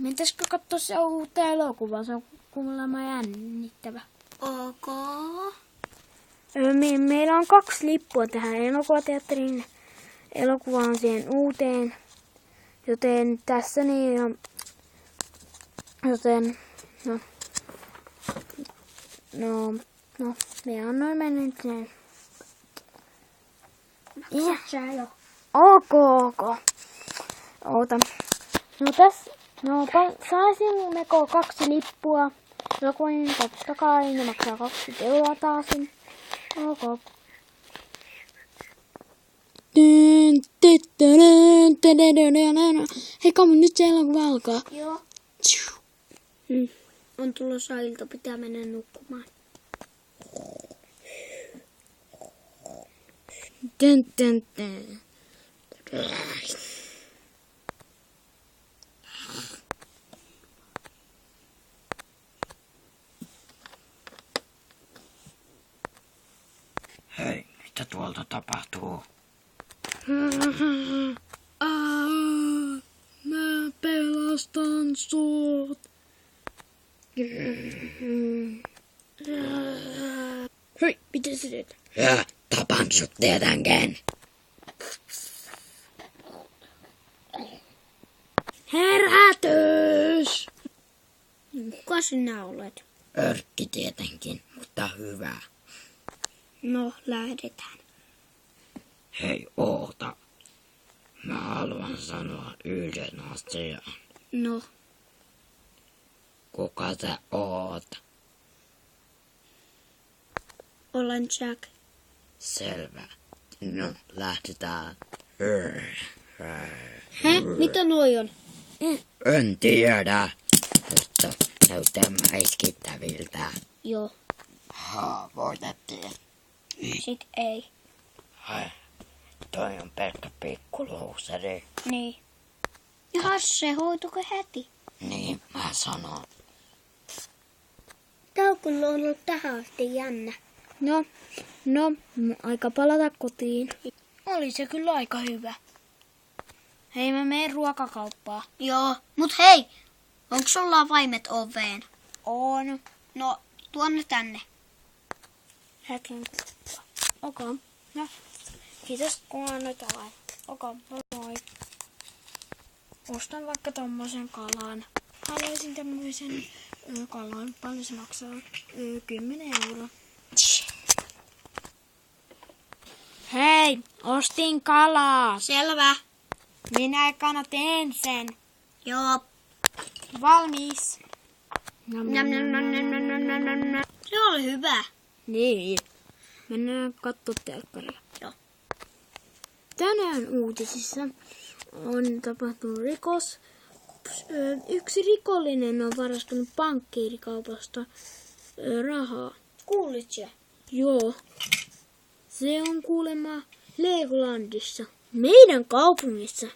Mentäisikö katsoa se uutta elokuvaa? Se on kuulemma jännittävä. Ok. Meillä on 2 lippua tähän elokuvateatteriin. Elokuva on siihen uuteen. Joten tässä niin... Joten... No, me annoin mennä sen. Sä jo. Ok. Oota. Saisimmeko 2 lippua? Jokuin totta kai, ne maksaa 20 € taasin. Ok. Hei, Kamu, nyt se elokuva alkaa. Joo. On tulossa ilta, pitää mennä nukkumaan. Hei, mitä tuolta tapahtuu? Mä pelastan sut. Hei, mitä sä teet? Ja tapan sut tietenkin. Herätys! Kuka sinä olet? Örkki tietenkin, mutta hyvä. No, lähdetään. Hei, oota. Mä haluan sanoa yhden asian. No, Kuka sä oot? olen Jack. Selvä. No, lähdetään. Mitä noi on? En tiedä, mutta näyttää mäiskittäviltä. Joo, Voitettiin. sit ei. Ai, toi on pelkkä pikkuluuseri. Niin. Jahas, se hoituko heti? Niin, mä sanon. Tää on kyllä ollut tähän asti jännä. No, aika palata kotiin. Oli se kyllä aika hyvä. Hei, mä menen ruokakauppaan. Joo, mut hei! Onko sulla vaimet oveen? On. No, tuonne tänne. Hetken. Ok. No. Kiitos kun annoit avain. Ok, moi. Ostan vaikka tommosen kalan. Haluaisin tämmöisen kalan. Paljon se maksaa? 10 €. Hei, ostin kalaa. Selvä. Minä ekana teen sen. Joo. Valmis. Nam, nam, nam, nam, nam, nam, nam, nam, nam. Se oli hyvä. Niin. Mennään kattoo telkkaria. Joo. Tänään uutisissa on tapahtunut rikos. Yksi rikollinen on varastanut pankkiirikaupasta rahaa. Kuulit sä? Joo. Se on kuulemma Legolandissa. Meidän kaupungissa.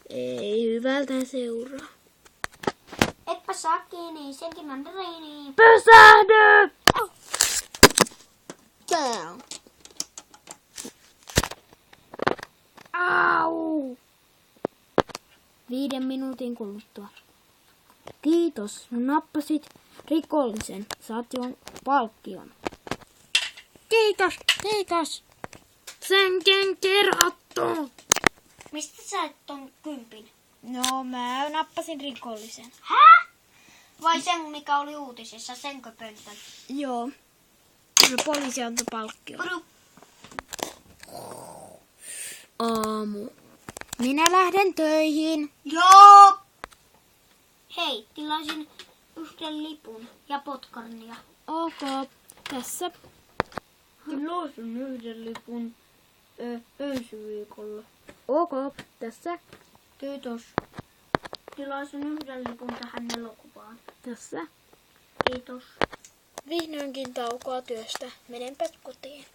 Ei hyvältä seuraa. Etpä saa kiinni, senkin mandariini. Pysähdy! Down. Au! 5 minuutin kuluttua. Kiitos, nappasit rikollisen. Saat jo palkkion. Kiitos. Senkin kirjoittu. Mistä sä et ton kympin? No, mä nappasin rikollisen. Hä? Vai sen, mikä oli uutisissa, senkö pöntön? Joo. No, poliisi antoi palkkion. Puru. Aamu. Minä lähden töihin. Joo. Hei, tilasin yhden lipun ja popcornia. Ok, tässä. Tilasin yhden lipun ensi viikolla. Ok, tässä. Kiitos. Tilasin yhden lipun tähän elokuvaan. Tässä. Kiitos. Vihdoinkin taukoa työstä. Menenpä kotiin.